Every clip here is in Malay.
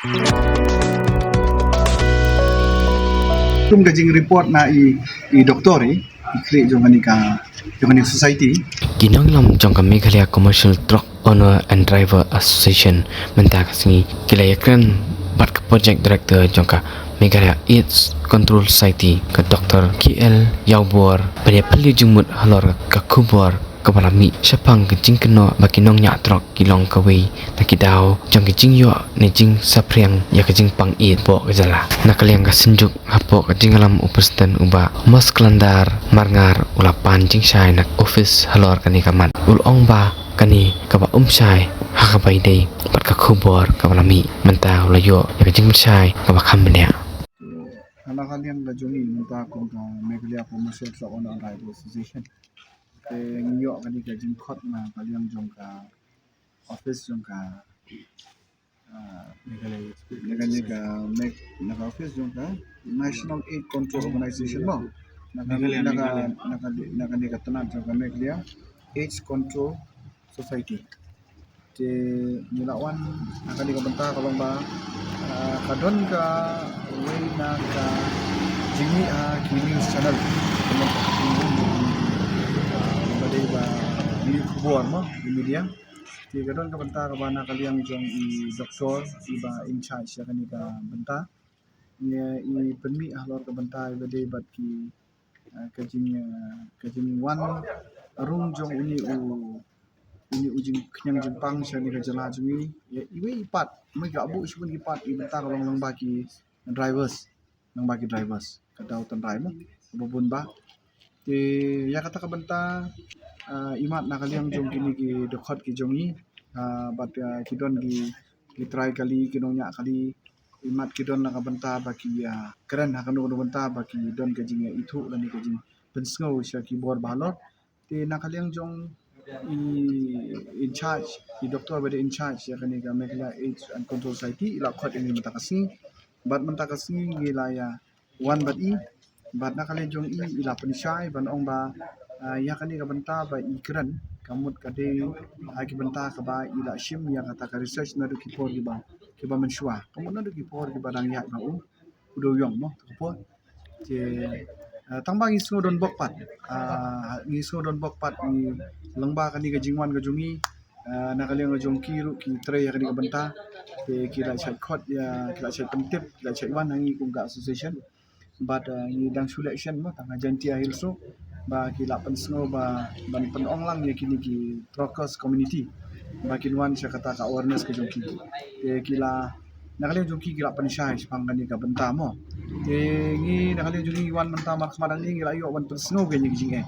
Tum gajing report na i doktor i create jong ni society. Ginanglam jong kami Meghalaya Commercial Truck Owner and Driver Association mentak singi kilayakran bat ke project director jong ka Meghalaya AIDS Control Society ke Dr. KL Yaubor pada pali jumut halor ke kubor kebalami syapang kejing keno bagi nong nyak trok kilong kawi nakidau jong kejing yo ne jing sapriang ya kejing pang it po kejala nakaliang ka senjuk hapo kejing alam upestan uba mas kelandar marngar ulapan jing syai nak office halor kani kamat ulong ba kani kaba syai hakabai dei bat ka kubor kebalami mentau layo ya kejing syai kaba kambenya Anak-anak lajungi minta aku ke Meghalaya Commercial Truck Owner and Driver Association. Ngiyok kani gajing kot na kaliang jong ka office jong ka Meghalaya office jong ka National Aid Control Organization mo. Naka tanan jong ka Meghalaya AIDS Control Society. Di nilawan akan dikabenta kalau ba kadon ka way na ka jingi kini channel badai ba ni kubuan mo di media di kadon ka benta ka bana kaliang jong i doktor iba in charge ya kan ka benta i permi halor ka benta badai bat ki kajing wan arung jong ini ujung kenyang Jepang saya ni kerja jungi ya iwe ipat mereka abu sebun ipat ibenta kalau lang bagi drivers kata utan driver bubun ba ya kata ka benta imat na kaliang jong kini ki dokot ki jongi bat kidon ki try kali kinongnya kali imat kidon na ka benta bagi keren hakan do benta bagi don kajing itu dan kajing pensngau sya ki bor balot na kaliang jong in charge di doktor bade in charge ya kani ka Meghalaya AIDS and Control Society ila khot ini mentakasi gila ya wan bat na kali jong ila pensyai ban ong ba ya kani ka benta ba ikran kamut kade aki benta ka ba ila shim ya kata ka research na do kipor ki ba mensyua kamut na do kipor ki badang ya ba udo yong mo kipor je tangbang isu don bokpat ni lengba kani ka jingwan ka jungi nakaliang ka jong kiru ki tre ya kani ka benta kila chat khot ya kila chat pentip kila chat wan hangi kungka association but ni dang selection mo tanga janti ahil so ba kila pensno ba ban penong lang ya kini ki truckers community ba kinwan sya kata ka awareness ka jong ki kila nakaliang jong ki kila pensyai sepang kani ka benta mo ni nakaliang jong wan menta mak madang ni ngila yo wan pensno ka jing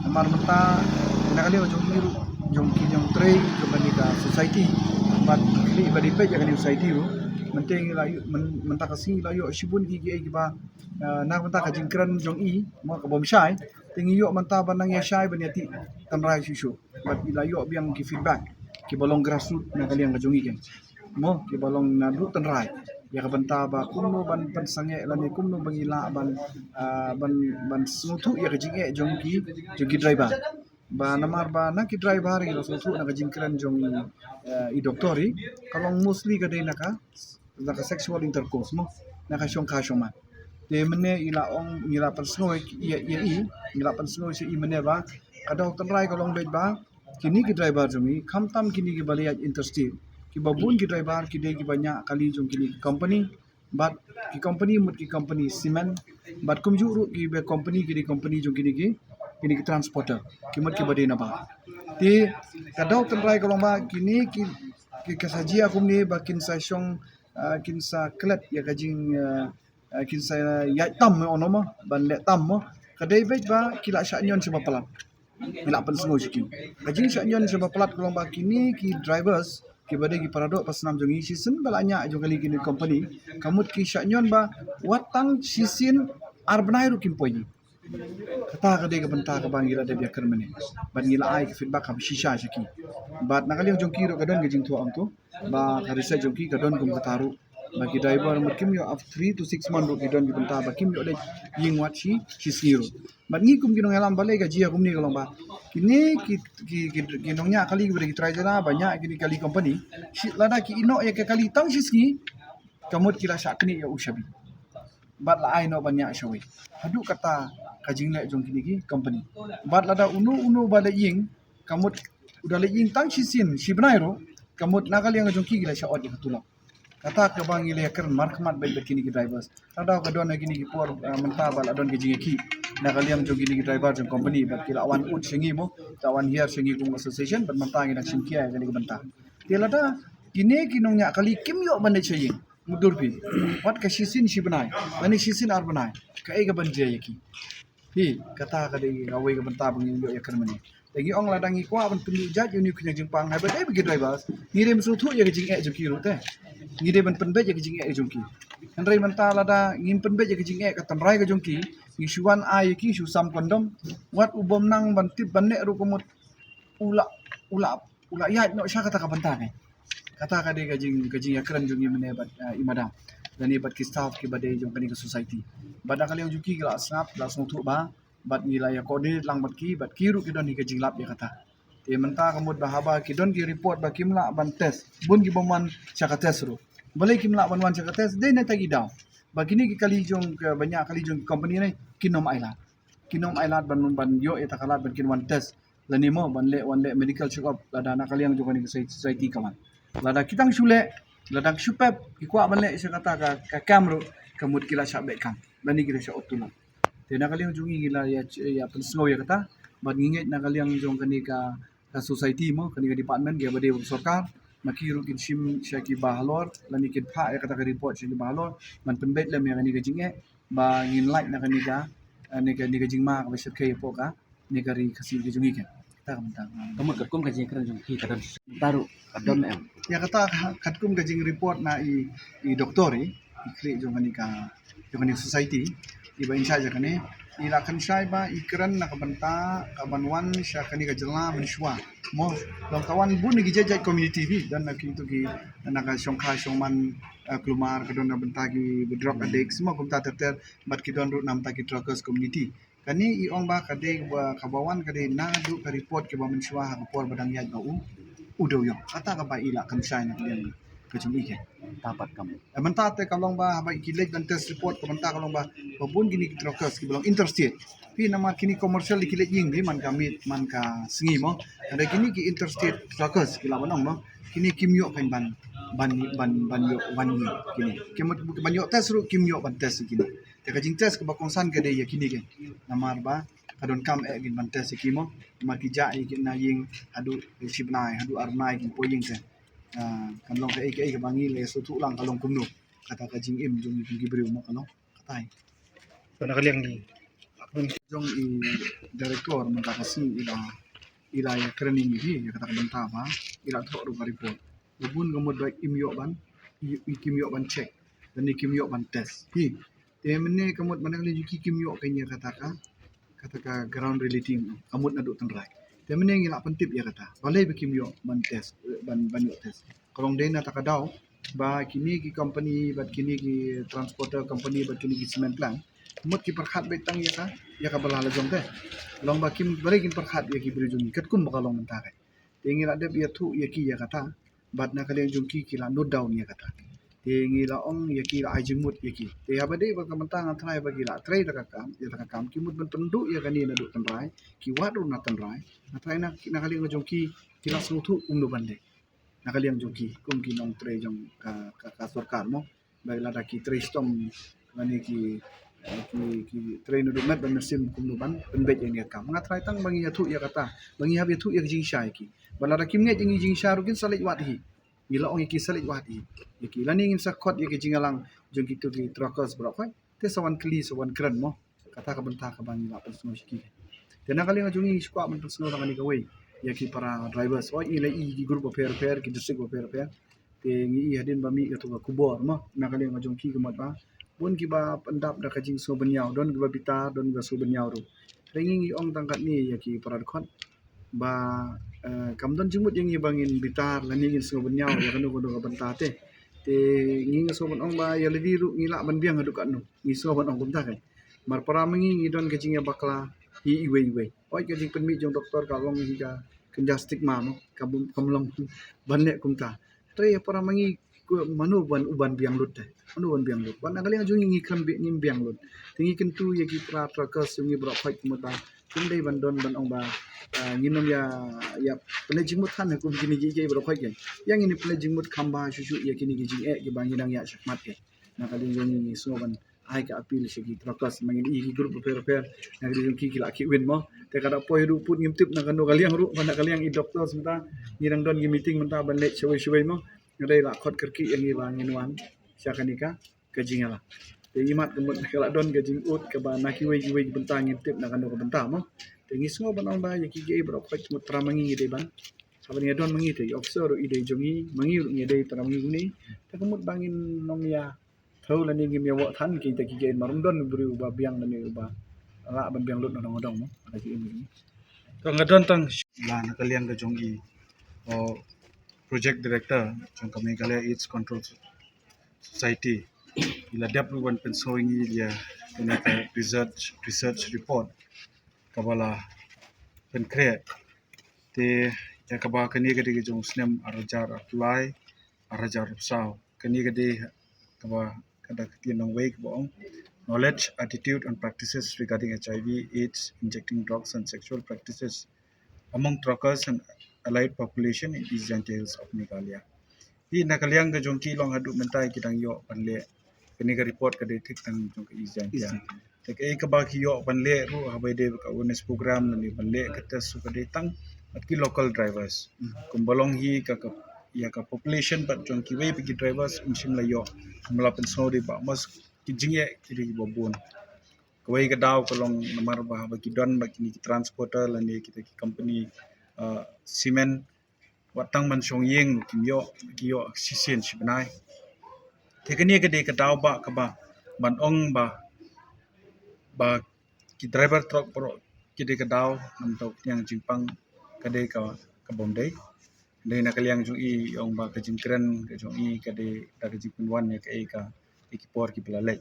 amar menta nakaliang jong tre jong kani ka society but kli ba di page kani society ro menteng layu menta kasi layu sibun gi ba nak menta ka jingkran jong mo ka bom syai tingi yo menta banang ya syai baniati tanrai susu but layu biang ki feedback ki bolong grassroots nakaliang ka jong ken mo ki bolong nadu tanrai ya ka benta ba kumno ban pensange lani kumno bangila ban sutu ya ka jinge jong ki driver ba namar ba na ki driver ilo susu na ka jingkran jong i doktori kalong mostly ka day naka sexual intercourse mo naka syong kasyoma de mene ila persnoy ila persnoy si mene ba kada tanrai kalong bed ba kini ki driver jong kamtam kini ki balaya interested ki babun ki driver ki de ki banyak kali jong kini company but ki company cement but kum juru ki be company jong kini ki transporter kimat ki bade na ba ti kadau tanrai kalong ba kini ki kasaji akum ni bakin sa syong kinsa klet ya kajing kinsa ya tam ono mo ban le tam mo kadai bet ba kila syanyon sebab pelat ila pensngo siki kajing syanyon sebab pelat kalong ba kini ki drivers ki bade ki paradok pasnam jongi season balanya jong kali kini company kamut ki syanyon ba watang sisin arbnai ru kimpoi kata ka de ka benta ka bangira de biar kermene ban ngila ai feedback ka shisha shiki bat nakali jong kiro kadon gejing tu ang tu ba ka research jong ki kadon kum kataru bagi driver mungkin yo of 3 to 6 month ki don di benta ba kim yo de ying wat shi siro bat ngi kum kinong alam balai ka jia kum ni kalong ba kini ki nongnya kali ki try jana banyak kini kali company shi lada ki ino ya ke kali tang shi kamut kila syak kini ya ushabi bat la ai no banyak shawi hadu kata kajing le jong kini ki company bat lada unu bale ying kamut udah le ying tang shisin shibnai ro kamut nakal yang jong ki gila syak od ya tulang kata ke bang ile keren markmat bet kini ki drivers lada ka don kini ki por mentah bal adon ki jingi ki nakal yang jong kini ki driver jong company bat kila awan ut singi mo tawan here singi kung association bat mentah ngi nak simkia kini ki mentah dia lada kini kinongnya kali kim yo bande chaying mudur pi wat ka shisin shibnai bani shisin ar banai ka e ga bande yaki hi kata ka de awai ka banta bang yo ya kermani lagi ong ladang i kwa ban pendu jat uni kunya jingpang hai bade bagi drivers ngirim sutu ya jing e jong ki ru te ngide ban penbe ya jing e jong ki andrai manta lada ngim penbe ya jing e ka tamrai ka jong ki ni shuan ai ki shu sam kondom wat ubom nang ban tip ban ne ru komot ula ula ya no sha kata ka banta ne kata ka de gajing ya keren jong mene bat imadam dan bat ki staff ki bade jong kani ka society bada kali yang juki gila snap langsung tu ba bat nilai ya kode lang bat ki ru ki don ni gajing lap ya kata te menta kamut bahaba ki don ki report ba kimla ban test bun ki bomwan chaka test ru balai kimla ban wan chaka test de na tagi daw bagini ki kali jong banyak kali jong company ni kinom island ban yo eta kalat ban kin wan test lanimo ban le wan le medical check up lada na kali yang jong kani ka society kaman lada kitang shule lada shupep ikwa balik saya kata ka kamru kamut kila syak bekam lani kila syak otulang te na kali yang jungi gila ya pensno ya kata bat nginget na kali yang jong kani ka society mo kani ka department dia bade sarkar makiru kin shim syaki bahalor lani kin pha ya kata ka report syaki bahalor man pembet lam ya kani ka jinge ba ngin like na kani ka ni ka jingma ka besar kai po ka ni kari kasih ka jungi ka ta mentang Kamu kerkum kaji keren jong ki kadang taruh kadang em. ya kata katkum gajing report na i doktori i kri jong kani society i ba insya ja kani i la kan syai ba i keren na kabanta kabanwan sya kani ka jela menshwa mo dong kawan bun ni jajai community bi dan na kintu ki na ka syongkha syongman kelumar ka don na benta ki drug addict semua kumta terter bat ki don ru nam ta ki truckers community kani i ong ba kade kabawan kade na du ka report ke ba menshwa ha por badang yai ba udah yo kata ka ba ila kan syai na yang kecumi ke Tapat kamu. menta te kalong ba ba ikilek dan test report ko menta kalong ba babun gini truckers ki belong interstate pi nama kini commercial ikilek ying bi man ka sengi mo ada kini ki interstate truckers ki lawan mo kini kimyo kan ban yo wan ni kini kimot ban yo test ru kimyo ban test kini te ka jing test ko ba kongsan ke de ya kini ke namar ba kadon kam gin ban test ki mo makija ki na ying adu sibnai adu arnai ki poying se kalong ka bangi le so tu lang kalong kumno kata ka jing im jong ki gibriu mo kalong katai so nakaliang ni jong i director mo ka kasi ila ya training ni ya kata ka banta ba ila tro ru report bubun gamod ba imyo ban kimyo ban check dan ni kimyo ban test hi te mene kamot manang le ki kimyo kanya kata ka ground relating kamot na do tanrai te mene ngila pentip ya kata balai bikim yo ban test ban yo test kalong day na takadaw ba kini ki company bat kini ki transporter company bat kini ki cement plant mut ki perkhat betang ya ka balala jong te long ba kim balai kin perkhat ya ki berjung kat kum bakalong mentah te ngila de ya thu ya ki ya kata bat na kaleng jung ki la note down ya kata te ngila ong ya ki la ajimut ya ki te abade ba kamantang atrai bagi la trai ta kam ki mut ben pendu ya kani na du tanrai ki wadu na tanrai na trai na kali ngajong ki la sutu umdo bande na kali ang joki kum ki nong trai jong ka sarkar mo bai la ki trai stom mani ki trai no met ban sim kum no ban penbet yang dia kam nga trai tang bangi ya thu ya kata bangi hab ya thu ya jing shai ki bala kim nge jing sharu kin salit wat hi gila ong ki salit wat hi ki lani ngin sakot ya ki jingalang jong ki tu ki truckers bro khoi te sawan kli sawan kren mo kata ka benta ka bangi la personal ki tena kali ngajungi squad men personal tangani ka wei ya ki para drivers o ile i group of pair ki district of pair te ngi hadin ba mi ka tu ka kubor mo na kali ngajung ki ka ba bun ki ba pendap da ka jing so benyau don ki ba bita don ga so benyau ru ringi ong tangkat ni ya ki para khot ba kamdon jimut yang ibangin bitar lani ngin so benyau ya kanu kono ka benta te ngi so bon ong ba ya levi ru ngila ban biang adu kan no ngi so bon ong kumta kai mar para mengi ngi don ka jing ya bakla iwe oi ka jing penmi jong doktor ka long hi ka kenja stigma mo kamlong banne kumta tre para mangi manu uban biang lut deh manu uban biang lut wan nakali ngajung ngi kram ngim biang lut tingi kentu ya ki trakas ngi bro khoi kumuta kundai ban ong ba nginom ya pele jimut han ku gini gi bro khoi gen yang ini pele jimut khamba shushu ya kini gi jing ki bangirang ya shakmat ke nakali ngi so ban ai ka apil segi trakas mangin i grup repair nakali jung ki laki win mo te kada poi ru put ngim tip nakano kaliang ru mana kaliang i doktor semta ngirang don gi meeting menta ban lek shwai mo ngadai la khot kerki yang i bangin wan syakanika kajingala te imat kemut kala don gajing ut ke ba naki wei bentang ngim tip nakano ke bentang mo te ngi so ban on ba ya ki ge bro khot mut tramangi de ban saban ya don mangi te officer ide jongi mangi ru ngi de tramangi ni te kemut bangin nom ya thau la ni ngim ya wa than ki te ki ge marum don bru ba biang la ni ba ra ban biang lut nodong nodong mo ada ki ini to ngadon tang la nakaliang ga jongi project director jong kami Meghalaya AIDS Control Society ila dap wan pen showing dia ka research report kabala pen create te ya kaba kani ga de jong snem arajar apply arajar sao kani ga de kaba kada kitinang way bong knowledge attitude and practices regarding HIV AIDS injecting drugs and sexual practices among truckers and allied population in these hills of Meghalaya. Hi nakaliang ga jongki long hadu mentai kitang yo panle kini ga report ka de tik tang jong ka izan ya. Tek e ka ba ki yo panle ru habai de ka awareness program ni panle ka tes su ka de tang at ki local drivers. Kumbalong hi ka ya ka population but jongki we pi drivers umsim la yo melapan snow de ba mas ki jingye ki de bobon. Kawai ka daw ko long namar ba bagi don bagi ni transporter la ni kita ki company cement watang man song yeng kimyo kiyo sisen sibnai tekani ka de ka daw ba ka ba ban ong ba ki driver truck pro ki de ka daw nam to yang jingpang ka de ka bomdai de na kaliang jung i ong ba ka jingkren ka jung i ka de ka jingpun wan ya ka ekipor ki belalai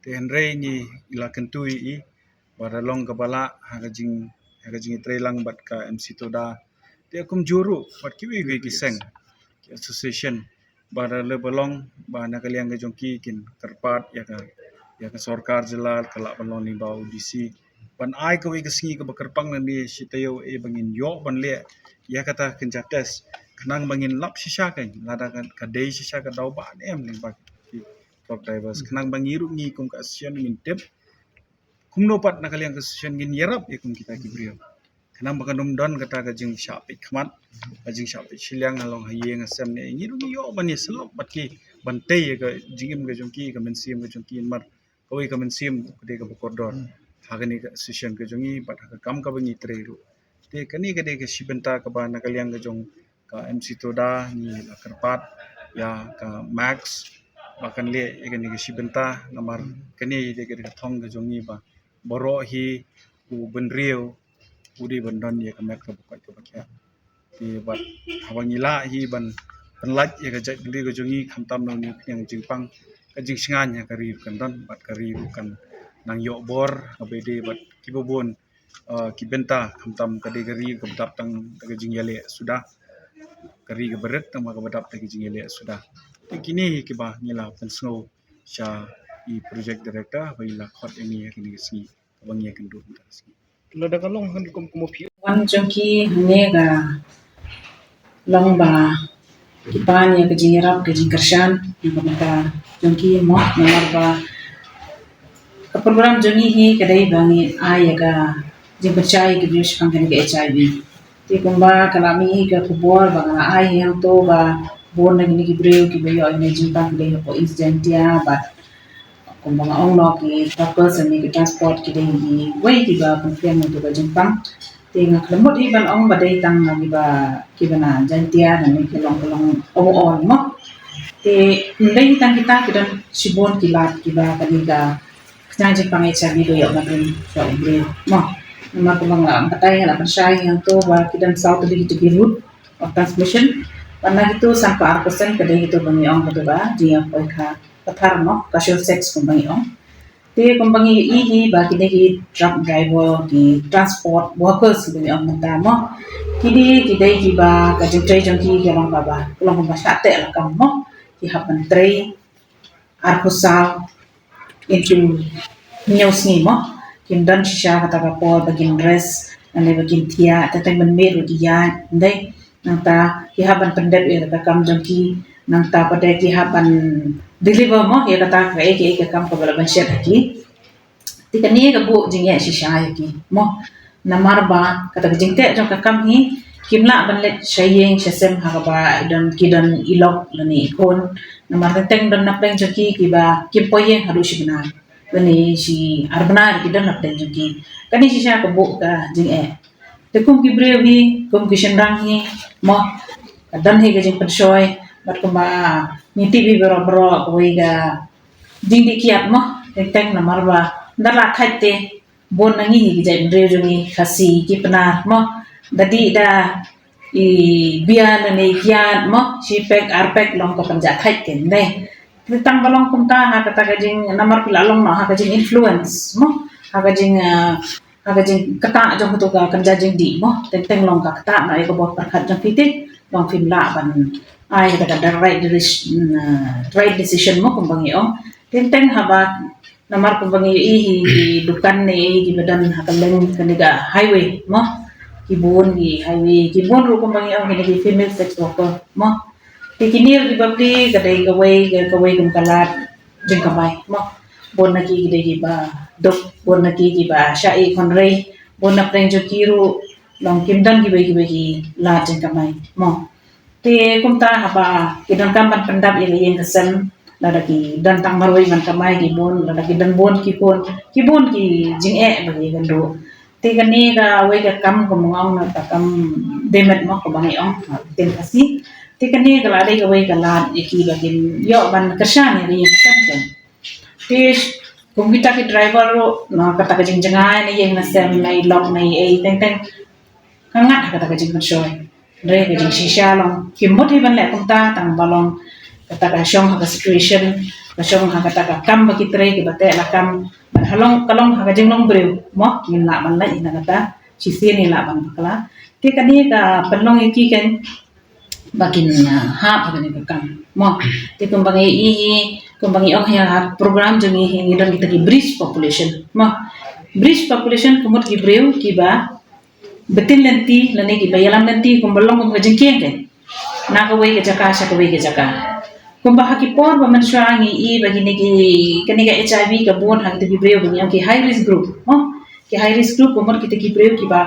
te henre ni ila kentui i baralong ka bala haga jing trelang bat ka MC Toda te akum juru bat kiwi ki seng ki association bara le balong ba na kaliang ga jongki kin terpat ya ka sarkar jelal kala balong ni bau DC ban ai ka wi ka singi ka bakarpang na ni sitayo e bangin yo ban le ya kata kenjates kenang bangin lap sisa kan lada ka dei sisa ka dau ba em ling ba truck drivers kenang bangiru ngi kum ka asian min tep kum no pat na kaliang ka asian ngin yarap e kum kita ki brio kenang baka dum don kata ka jing shapi khmat ka jing shapi silang halong haye ngasem ne ngiru ngi yo ban ye selop bat ki bantai ka jingim ka jongki ka mensim ka jongki mar koi ka mensim de ka bokordor hagani ka asian ka jongi bat ka kam ka bangi treru te kani ka de ka sibenta ka ba na kaliang ka jong ka MC Toda ni la kerpat ya ka Max bahkan le ikan ni sibenta namar kani de ka thong ka jongi ba boro hi u benrio udi bandon ya ka mek ka bukai ka bakya ti bat hawangila hi ban penlaj ya ka jat diri ka jongi khamtam no ni yang jingpang ka jing singan ya ka ri kan don bat ka ri kan nang yo bor ka bede bat kibobon ki benta khamtam ka de ka ri ka dap tang ka jing yale sudah kari ka beret tang ka badap ta ki jing yale sudah kini ki ba ngila pensno sha i project director baila khot ini kini si bang ya kendu si lada kalong han kum pi wan jongki nega long ba kipan ya kejirap kejikersan yang kemata jongki mo nomor ba ke program jongi hi kadai bangi ai ga jing percaya ke bius pangkan ke HIV ti kumba kalami hi ke kubor ba ai yang to ba bon lagi ni gibreu ki bayo ai jing pang le ko incident ya ba kumba ong lo ki tapos ni ke transport ki dei ni wei ki ba pangkan to ba jing pang tinga kelemut iban ong badai tang lagi ba kibana jantia na ni kelong on mo te ndai tang kita kidan sibon kilat kiba kaniga kanya pangai chabi do yok makin so bre mo nama ko mga patay na pansay yang to ba kidan south di to route of transmission pana gitu sampai arkosen kadai gitu bangi ong to ba dia ko ka pathar mo casual sex ko bangi ong te kumbangi ihi ba kini truck driver di transport workers bangi ong mata mo kidai ki ba ka jentrai jongki ke long ba long ba sate la kam mo haban tray arkusal into news ni mo kim dan shisha kata ka por bagin dress ane bagin tia tatay man meru dia ndai nang ta haban pendep ka kam jangki nang ta pada haban deliver mo ya kata ka eke kam ka bala ban shet ki tika ni ka bu jing ya shisha ki mo namar ba kata jing te jong ka kam hi kimla ban let shayeng shasem ha ba dan kidan ilok lani kon namar teng dan nak teng jaki ki ba kim poyeng haru shi benar lani si arbana kidan nak teng jaki kani shisha ka bu ka jing te kum ki brewi kum ki shendang hi mo dan hi ga jing penshoy bat ko ba ni tv bero ko ga jing di kiat mo teng namar ba ndala khaite bon nangi hi jai brewi khasi ki penar mo dadi da i bian ne kiat mo si pek arpek long ko panja khat ken ne tang balong kum ta ha kata gajing namar pila long no ha gajing influence mo ha gajing kata jong tu ka kan jajing di mo teng long ka kata na ko bot perkhat jong fitik long film la ban ai kata the right decision mo kum bangi ong teng ha ba namar kum bangi i dukan ne di badan ha kaleng kaniga highway mo kibun di highway kibun ru kumbangi ang kini female sex worker mo tikinir di babli kadai kawai kum kalat jeng kamay mo bon na ki gidai ba dok bon na ki ba shai konrei bon na preng jo kiru long kimdan ki la jeng kamay mo te kumta haba kidan kampan pendap yang kesem lada ki dan tang marwai man kamay kibun lada ki dan bon kibun ki jing bagi gando te kani ka wai ka kam ko mong na ta kam demet mo ko bangi ong ten kasi te kani ka la dai ka wai ka la iki bagin yo ban kashan ni kan ten te kung kita ki driver ro na kata ka jing jangai ni yang na sem nai lock nai teng kangat kata ka jing shoy re ka jing shisha long kimot hi ban le kum ta tang balong kata ka shong ha situation ka shong ha kata ka kam ba ki tre ki bate la kam halong kalong ha jing long breu mo min la ban la ina kata si ni la ban kala te kani ka panlong iki ken bakin ha pa ni ka kam mo te kumbangi oh ya program jeng hi dan kita ki bridge population mo bridge population kumot ki breu ki ba betin lenti lani ki bayalam lenti kumbalong kum jing ken na ka wei ka jaka sa ka wei ka jaka kumbaha ki por ba man shwangi i bagini ki kaniga HIV ka bon ha ki breu bani ki high risk group mo ki high risk group umur kita ki breu ki ba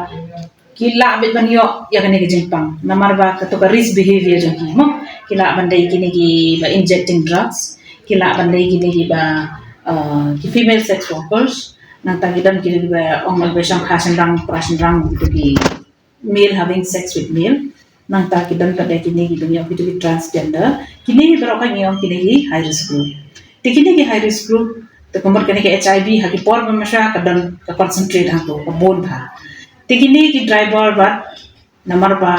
ki la be ban yo ya kaniga jingpang namar ba ka to ka risk behavior jang ki mo ki la ban dai kini ki ba injecting drugs ki la ban dai kini ki ba ki female sex workers nang tagidan ki ba ong mal besang khasan rang gitu ki male having sex with male nang tagidan ka dai kini ki dunia ki transgender kini bero ka ngiyong kini high risk group tikini ki high risk group te kumur kini ki HIV haki por masya kadan ka concentrate hanto ka bon ha tikini ki driver ba namar ba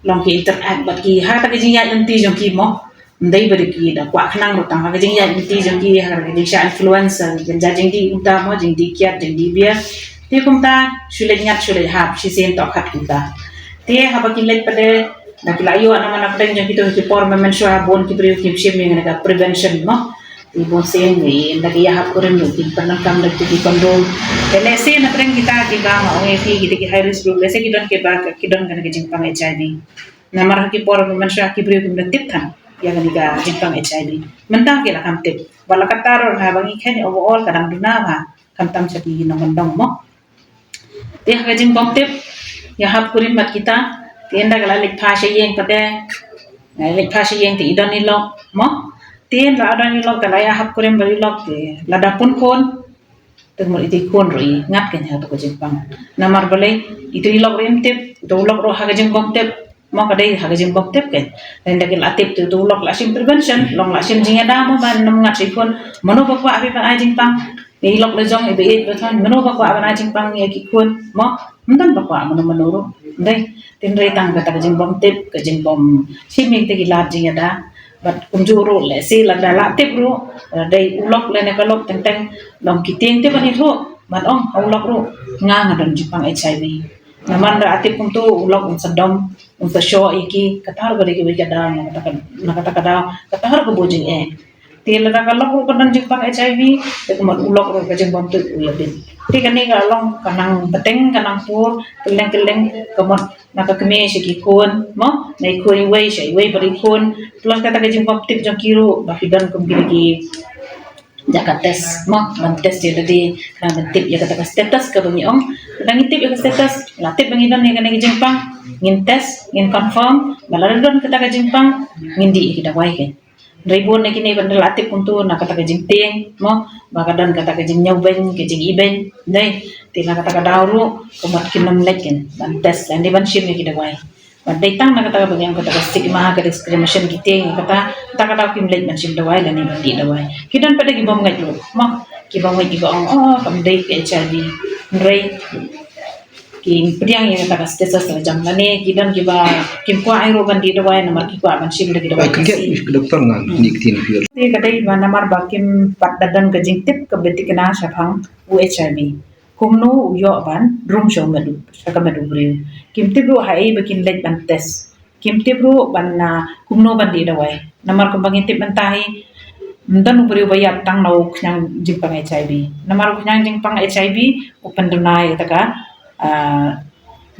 long ki interact ba ki ha ta ki jinya nanti jong ki mo ndai bari ki da kwa khnang ro tang ha ki jinya nanti jong ki ha ka di sha influencer gen ja jing di uta mo jing di kiat jing di bia te kumta shule nyat shule hap shi sen to khat kumta te ha ba ki let pade na kilayo naman ang tayong kita si forma man siya bon ki priyo kim siya may nga prevention mo ibon sen ni nagiyahap ko rin yung panang kam nagtiti control lese na tayong kita di ba maong fi kita ki high risk group lese kidon ke ba kidon ka naging pang HIV na marah ki forma man siya ki priyo kim nagtip kan ya ga jing pang HIV mentang kila kam tip wala kataro na bangi ken overall kadang duna ha kam tam sa ki namandong mo te ha jing pang tip ya hap ko rin mat kita tienda kala lik phasha yeng pate lik phasha yeng ti idon ni lok mo tien la adon ni lok kala ya hap kurem bari lok te la dapun kon te mo iti kon roi ngat ken ha to ko jingpang namar bale itu lok rem tep to lok ro ha jing bom tep mo ka dei ha jing bom tep ken den da kel atip tu lok la sim prevention long la sim jing da mo ban nam ngat si kon mono ba kwa abi ban ai jingpang ni lok le jong ibe ba than mono ba kwa ban ai jingpang ye ki kon mo mdan ba kwa mono ro dai tin rei tang kata jing bom tip ka jing bom siming te gilat jing ada bat kunjuro le si la dala tip ro dai ulok le ne kalok teng long kiting te bani tho bat ong ulok ro nga nga don jipang HIV naman ra atip kung tu ulog unsadom unsa show iki katar gari ki bigada nakata katar ko bujing tila na kalok ko nan jipang HIV te ko ulok ro ka jeng bantu ulabin ti kani ka long kanang beteng kanang pur keleng kamot nakakme shi kon mo nay ko way shi way bari kon plus kata ka jeng tip jang kiro bakidan kum gigi jaka tes mo man tes dia tadi kana tip ya kata status ka bangi om kadang tip ya status la tip bangi dan ya kana jeng pang ngin tes ngin confirm baladon kata ka jeng pang ngindi kita wai ke Ribon na kini bandel atip untuk nak kata kejing ting mo bakadan kata kejing nyawben kejing iben dai tina kata kadauru kumat kinam lekin ban tes dan ban shim ni kita wai ban tang nak kata bagian kata stigma kata discrimination kiting kata kim lek ban shim dawai dan ni bandi dawai kidan pada gibam ngai lu mo gibam ngai giba kam dai ke HIV rei ki pediang yang kata status jam lani kidan kiba kim kwa airo bandi dawai namar ki kwa ban shim lagi dawai Ke doktor ngan ni tin fiel. Ti kadai ba namar bakim patdadan ke jingtip ke beti kena syafang HIV. Kumno uyo ban drum show medu syaka medu briu. Kim tibru hai bakin lek ban tes. Kim tibru ban na kumno ban di dawai. Namar kumbang tip mentahi mendan briu bayap tang nau knyang jingpang HIV. Namar knyang jingpang HIV upan dunai taka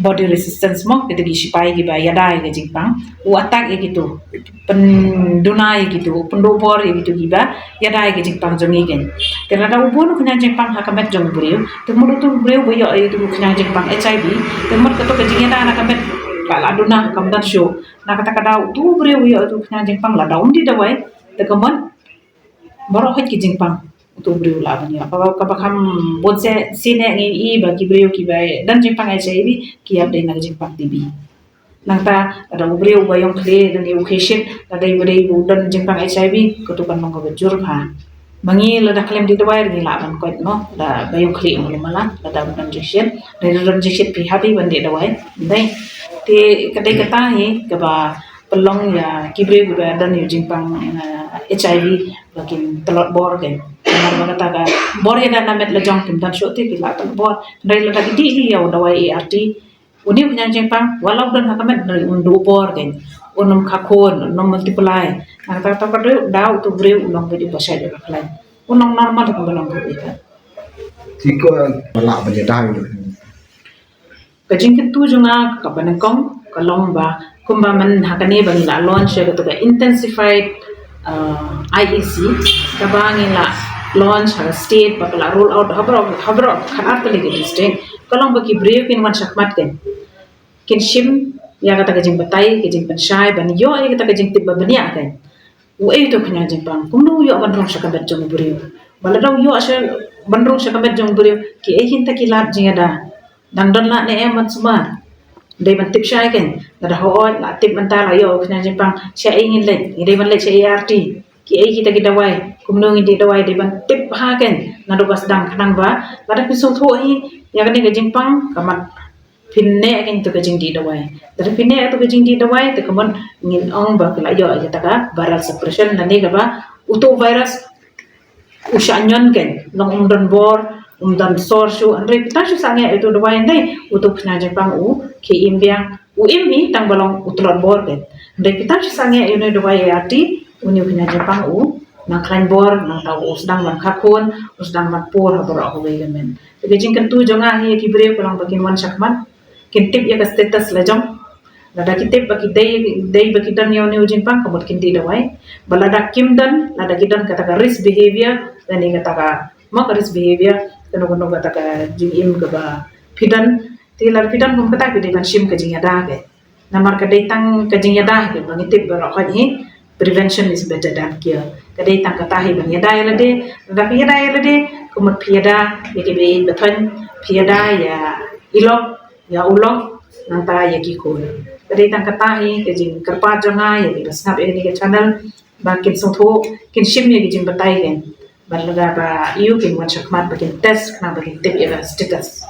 body resistance mo kita gisipai giba yadai ke jingpang u attack gitu pendunai gitu pendopor gitu giba yadai ke jingpang jongi gen terada ubun kunya jingpang hakamet jong brio temur tu brio boyo itu kunya jingpang HIV temur keto ke jingena hakamet kala duna kamdan show na kata kada tu brio boyo itu kunya jingpang la daun di dawai tekamon baro hit ke jingpang tu brio la banya apa kabakam bonse sine ngi bagi brio ki bai dan jingpang HIV ki ab dai na jingpang TB nangta ada brio bayong kle dan education ada brio dan jingpang HIV kutukan monggo bejur pha mangi la da klem di dawai ni la ban koit no da bayong kle mo mala da dan injection pi habi ban di dawai dai te kadai kata hi kaba pelong ya kibrio ba dan jingpang HIV bakin telot bor kan Namar kata ka bor ya kan namet lejong tim dan shoti pila tan bor dari la di di ya dawai ART uni punya jengpang walau dan hakamet dari undu bor kan unum kakon unum multiply nah kata kata dau tu breu unong bedi basai de lain unong normal kan belum kan Tiko balak banyadai. kajing ketu junga kapanengkong kalong ba kumba man hakane bang la launch ya to intensified IEC kabangin la launch har state bakala roll out habro khanar tali ke state kalong baki brave in wan shakmat ken shim ya kata kajing batai kajing penshai ban yo ay kata kajing tibba bania kan u ay to khanya jing pang kumno yo ban rong shakabat jong brave bala daw yo asha ban rong shakabat jong brave ki ay hinta ki lat jing ada dan don la ne emat sumar dai ban tip shai kan da ho la tip mental ayo khanya jing pang sha ay ngin le dai ban le sha ART ki ay kita dawai kumno ngi dawai dai ban tip ha kan na do bas dang khanang ba la pisung tho hi ya kan ke jing pang kamat pinne akin to kajing di dawai dari pinne to kajing di dawai te kamon ngin ong ba kala yo kita ka viral suppression nani ka ba uto virus ushanyon ken long umdon bor umdan sorshu andre pitashu sange itu dawai ndai uto khna jepang u ke imbiang u imbi tang balong utlon bor ken andre pitashu sange ino dawai ati uni khna jepang u nang klain bor nang tau usdang man khakon usdang man por habro howe gamen te jing kan tu jonga hi ki bre kolong bakin wan shakman kintip ya status lajong lada kitip baki day baki dan yaw new jingpang kamot kinti dawai balada kim dan lada kidan kata ka risk behavior dan kata ka mak risk behavior dan kono kata ka jingim ka ba pidan tilar pidan kum kata ki ban shim ka jing yada ke namar ka day tang ka jing yada ke bangi tip ba ra hi prevention is better than cure ka day tang kata hi ban yada yade da yada yade kumot piada yake be beton piada ya ilok ya ulong nanta ya kikul dari tang katahi ke jing kerpa jonga ya di snap ini ke channel bakin sotho kin shim ya jing batai gen balaga ba iu kin wan shakmat bakin test na bakin tip ya status